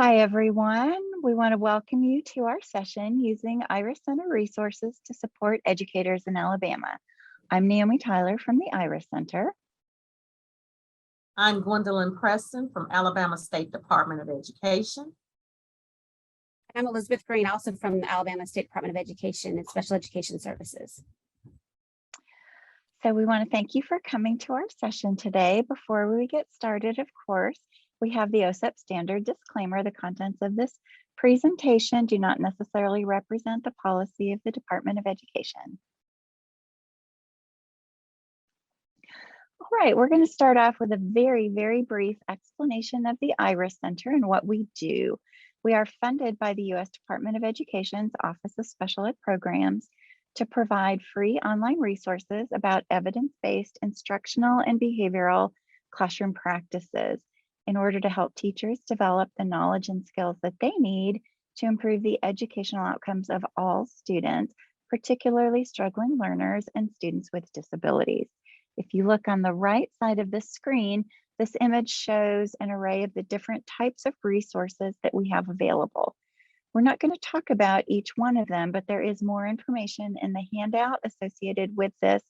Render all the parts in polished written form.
Hi, everyone. We want to welcome you to our session using Iris Center resources to support educators in Alabama. I'm Naomi Tyler from the Iris Center. I'm Gwendolyn Preston from Alabama State Department of Education. I'm Elizabeth Greene, also from the Alabama State Department of Education and Special Education Services. So we want to thank you for coming to our session today. Before we get started, of course, we have the OSEP standard disclaimer. The contents of this presentation do not necessarily represent the policy of the Department of Education. All right, we're going to start off with a very brief explanation of the Iris Center and what we do. We are funded by the U.S. Department of Education's Office of Special Ed Programs to provide free online resources about evidence-based instructional and behavioral classroom practices in order to help teachers develop the knowledge and skills that they need to improve the educational outcomes of all students, particularly struggling learners and students with disabilities. If you look on the right side of the screen, this image shows an array of the different types of resources that we have available. We're not going to talk about each one of them, but there is more information in the handout associated with this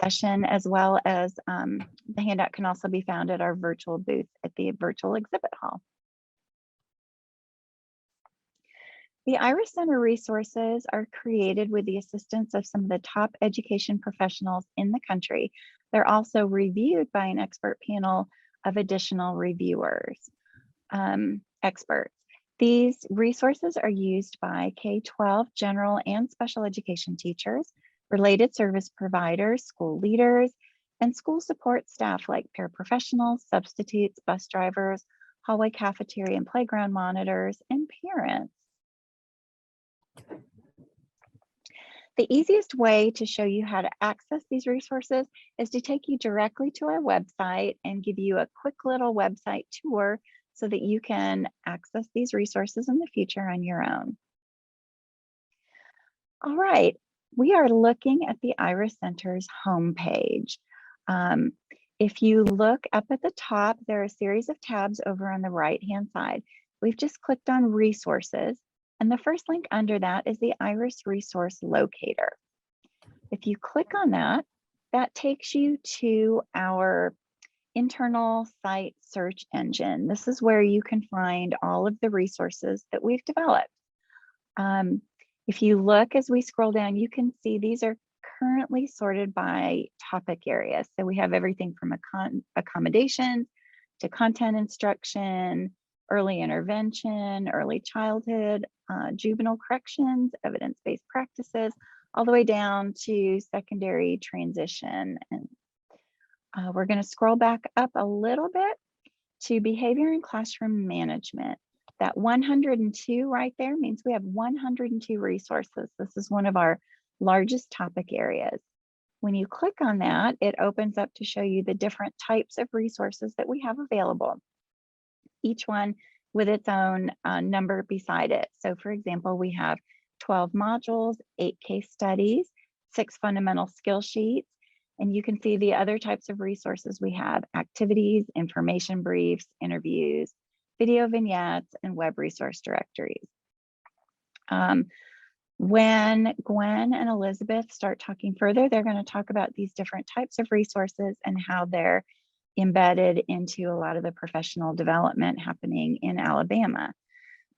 session, as well as the handout can also be found at our virtual booth at the virtual exhibit hall. The Iris Center resources are created with the assistance of some of the top education professionals in the country. They're also reviewed by an expert panel of additional reviewers, experts. These resources are used by K-12 general and special education teachers, related service providers, school leaders, and school support staff like paraprofessionals, substitutes, bus drivers, hallway cafeteria and playground monitors, and parents. The easiest way to show you how to access these resources is to take you directly to our website and give you a quick little website tour so that you can access these resources in the future on your own. All right, we are looking at the Iris Center's homepage. If you look up at the top, there are a series of tabs over on the right-hand side. We've just clicked on resources, and the first link under that is the Iris Resource Locator. If you click on that, that takes you to our internal site search engine. This is where you can find all of the resources that we've developed. If you look as we scroll down, you can see these are currently sorted by topic areas. So we have everything from accommodations to content instruction, early intervention, early childhood, juvenile corrections, evidence-based practices, all the way down to secondary transition. And we're going to scroll back up a little bit to behavior and classroom management. That 102 right there means we have 102 resources. This is one of our largest topic areas. When you click on that, it opens up to show you the different types of resources that we have available, each one with its own number beside it. So for example, we have 12 modules, 8 case studies, 6 fundamental skill sheets, and you can see the other types of resources we have: activities, information briefs, interviews, video vignettes, and web resource directories. When Gwen and Elizabeth start talking further, they're going to talk about these different types of resources and how they're embedded into a lot of the professional development happening in Alabama.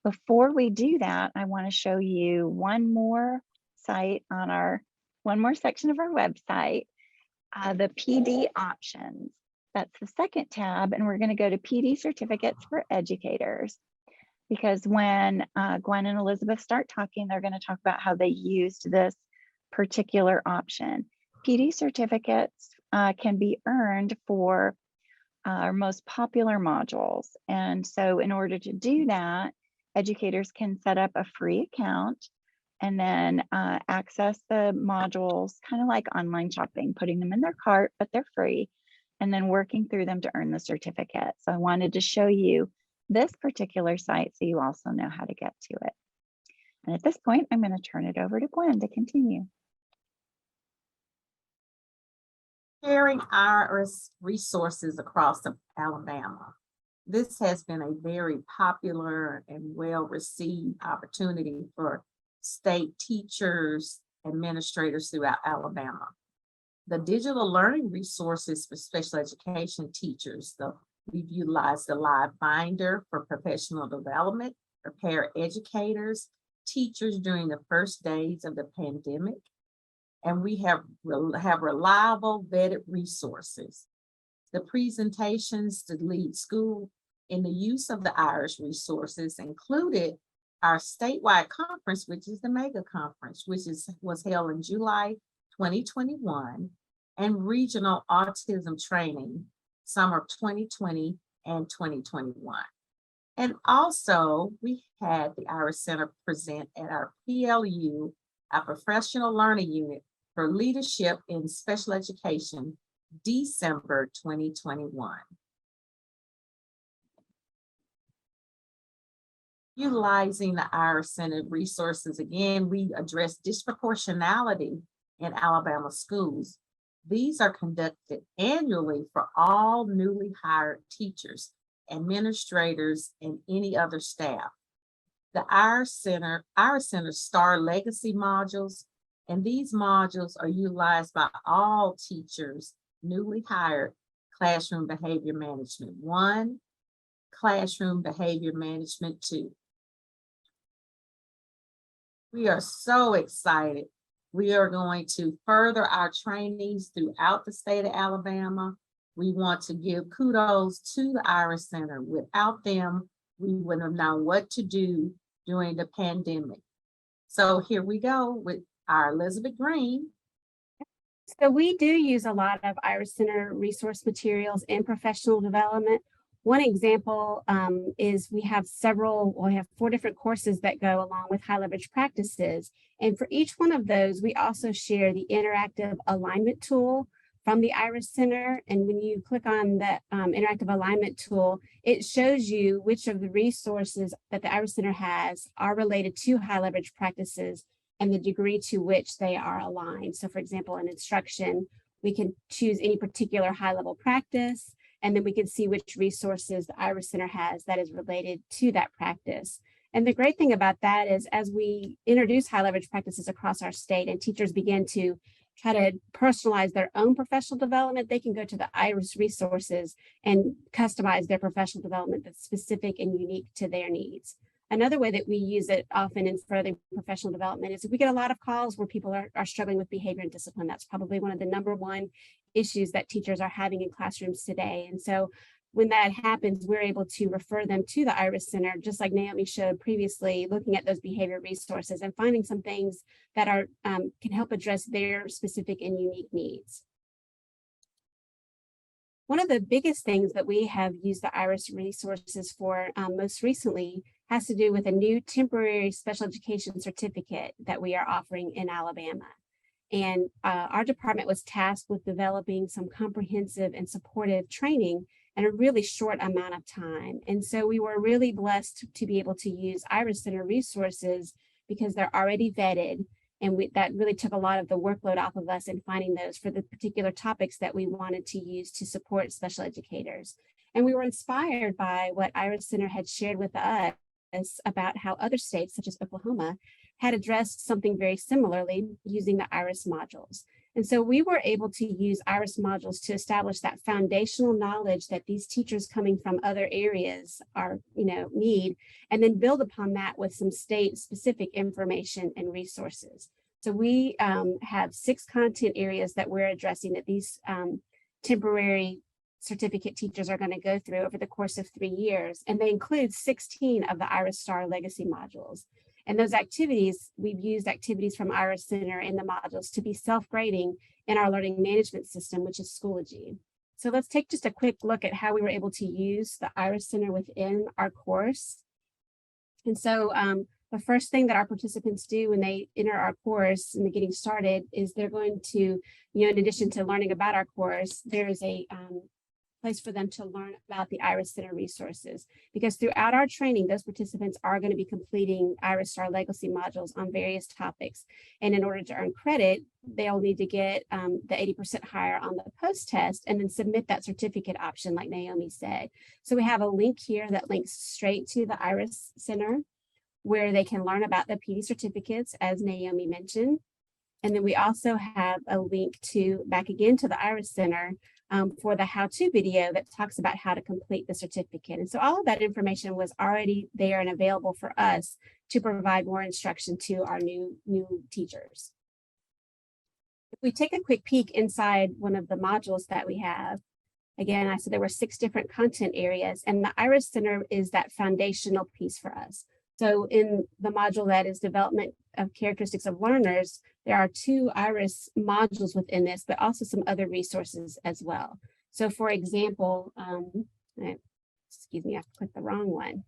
Before we do that, I want to show you one more site on one more section of our website, the PD options. That's the second tab, and we're going to go to PD certificates for educators, because when Gwen and Elizabeth start talking, they're going to talk about how they used this particular option. PD certificates can be earned for our most popular modules. And so in order to do that, educators can set up a free account and then access the modules, kind of like online shopping, putting them in their cart, but they're free, and then working through them to earn the certificate. So I wanted to show you this particular site so you also know how to get to it. And at this point, I'm going to turn it over to Gwen to continue. Sharing Iris resources across Alabama. This has been a very popular and well-received opportunity for state teachers, administrators throughout Alabama. The digital learning resources for special education teachers, we've utilized the Live Binder for professional development, prepare educators, teachers during the first days of the pandemic, and we have reliable vetted resources. The presentations to lead school in the use of the Irish resources included our statewide conference, which is the mega conference, which was held in July 2021, and regional autism training, summer of 2020 and 2021. And also we had the Irish Center present at our PLU, our professional learning unit for leadership in special education, December 2021. Utilizing the Irish Center resources, again, we address disproportionality in Alabama schools. These are conducted annually for all newly hired teachers, administrators, and any other staff. The Irish Center STAR Legacy modules, and these modules are utilized by all teachers newly hired. Classroom Behavior Management 1, Classroom Behavior Management 2. We are so excited. We are going to further our trainings throughout the state of Alabama. We want to give kudos to the Irish Center. Without them, we wouldn't have known what to do during the pandemic. So here we go with our Elizabeth Greene. So we do use a lot of Irish Center resource materials in professional development. One example is we have 4 different courses that go along with high leverage practices. And for each one of those, we also share the interactive alignment tool from the Irish Center. And when you click on that interactive alignment tool, it shows you which of the resources that the Irish Center has are related to high leverage practices and the degree to which they are aligned. So for example, in instruction, we can choose any particular high level practice, and then we can see which resources the Irish Center has that is related to that practice. And the great thing about that is as we introduce high leverage practices across our state and teachers begin to try to personalize their own professional development, they can go to the Irish resources and customize their professional development that's specific and unique to their needs. Another way that we use it often in further professional development is if we get a lot of calls where people are struggling with behavior and discipline. That's probably one of the #1 issues that teachers are having in classrooms today. And so when that happens, we're able to refer them to the Irish Center, just like Naomi showed previously, looking at those behavior resources and finding some things that are can help address their specific and unique needs. One of the biggest things that we have used the Irish resources for most recently has to do with a new temporary special education certificate that we are offering in Alabama. And our department was tasked with developing some comprehensive and supportive training in a really short amount of time. And so we were really blessed to be able to use Irish Center resources because they're already vetted. And that really took a lot of the workload off of us in finding those for the particular topics that we wanted to use to support special educators. And we were inspired by what Irish Center had shared with us about how other states, such as Oklahoma, had addressed something very similarly using the Irish modules. And so we were able to use Irish modules to establish that foundational knowledge that these teachers coming from other areas need, and then build upon that with some state-specific information and resources. So we have 6 content areas that we're addressing that these temporary certificate teachers are going to go through over the course of 3 years, and they include 16 of the Irish STAR Legacy modules. And those activities, we've used activities from Irish Center in the modules to be self-grading in our learning management system, which is Schoology. So let's take just a quick look at how we were able to use the Irish Center within our course. And so the first thing that our participants do when they enter our course and they're getting started is they're going to, in addition to learning about our course, there's a place for them to learn about the Iris Center resources. Because throughout our training, those participants are going to be completing Iris Star Legacy modules on various topics. And in order to earn credit, they'll need to get the 80% higher on the post test and then submit that certificate option, like Naomi said. So we have a link here that links straight to the Iris Center, where they can learn about the PD certificates, as Naomi mentioned. And then we also have a link to back again to the Iris Center for the how-to video that talks about how to complete the certificate. And so all of that information was already there and available for us to provide more instruction to our new teachers. If we take a quick peek inside one of the modules that we have, again, I said there were 6 different content areas, and the Iris Center is that foundational piece for us. So in the module that is development of characteristics of learners, there are 2 Iris modules within this, but also some other resources as well. So for example, excuse me, I clicked the wrong one.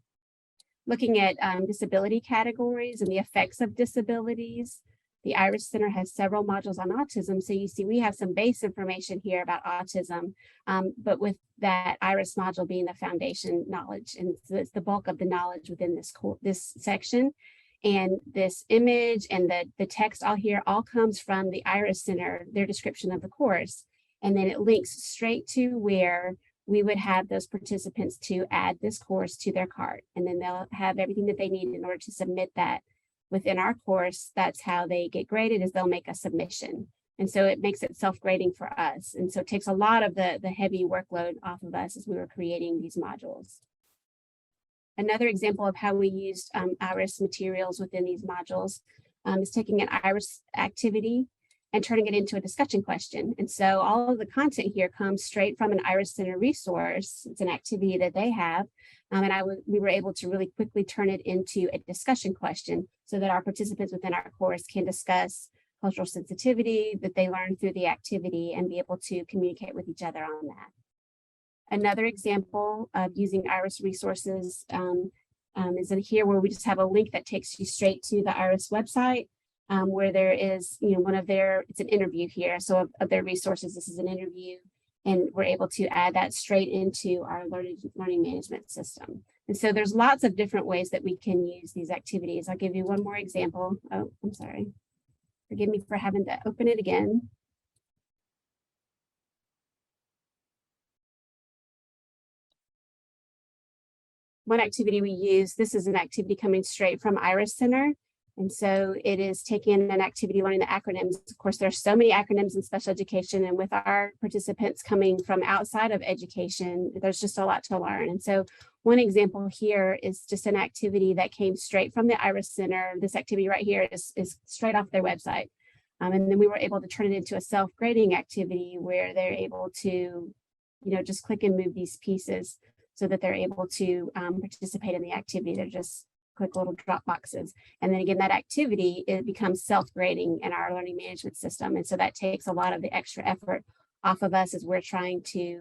Looking at disability categories and the effects of disabilities, the Iris Center has several modules on autism. So you see we have some base information here about autism, but with that Iris module being the foundation knowledge, and so it's the bulk of the knowledge within this section. And this image and the text all here all comes from the Iris Center, their description of the course. And then it links straight to where we would have those participants to add this course to their cart. And then they'll have everything that they need in order to submit that within our course. That's how they get graded, is they'll make a submission. And so it makes it self-grading for us. And so it takes a lot of the heavy workload off of us as we were creating these modules. Another example of how we used Iris materials within these modules is taking an Iris activity and turning it into a discussion question. And so all of the content here comes straight from an Iris Center resource. It's an activity that they have. And we were able to really quickly turn it into a discussion question so that our participants within our course can discuss cultural sensitivity that they learned through the activity and be able to communicate with each other on that. Another example of using Iris resources is in here, where we just have a link that takes you straight to the Iris website, where there is, it's an interview here. So of their resources, this is an interview, and we're able to add that straight into our learning management system. And so there's lots of different ways that we can use these activities. I'll give you one more example. Oh, I'm sorry. Forgive me for having to open it again. One activity we use, this is an activity coming straight from Iris Center. And so it is taking an activity learning the acronyms. Of course, there's so many acronyms in special education, and with our participants coming from outside of education, there's just a lot to learn. And so one example here is just an activity that came straight from the Iris Center. This activity right here is straight off their website. And then we were able to turn it into a self-grading activity where they're able to, just click and move these pieces so that they're able to participate in the activity. They're just quick little drop boxes. And then again, that activity, it becomes self-grading in our learning management system. And so that takes a lot of the extra effort off of us as we're trying to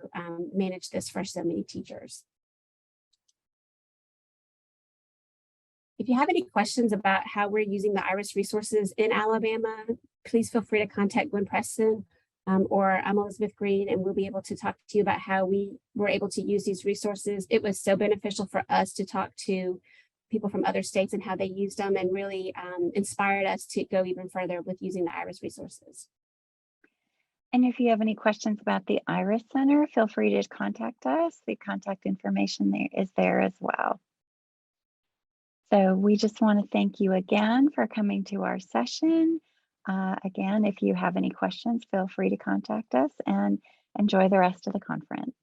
manage this for so many teachers. If you have any questions about how we're using the Iris resources in Alabama, please feel free to contact Preston or I'm Elizabeth Greene, and we'll be able to talk to you about how we were able to use these resources. It was so beneficial for us to talk to people from other states and how they used them, and really inspired us to go even further with using the Iris resources. And if you have any questions about the Iris Center, feel free to contact us. The contact information is there as well. So we just want to thank you again for coming to our session. Again, if you have any questions, feel free to contact us, and enjoy the rest of the conference.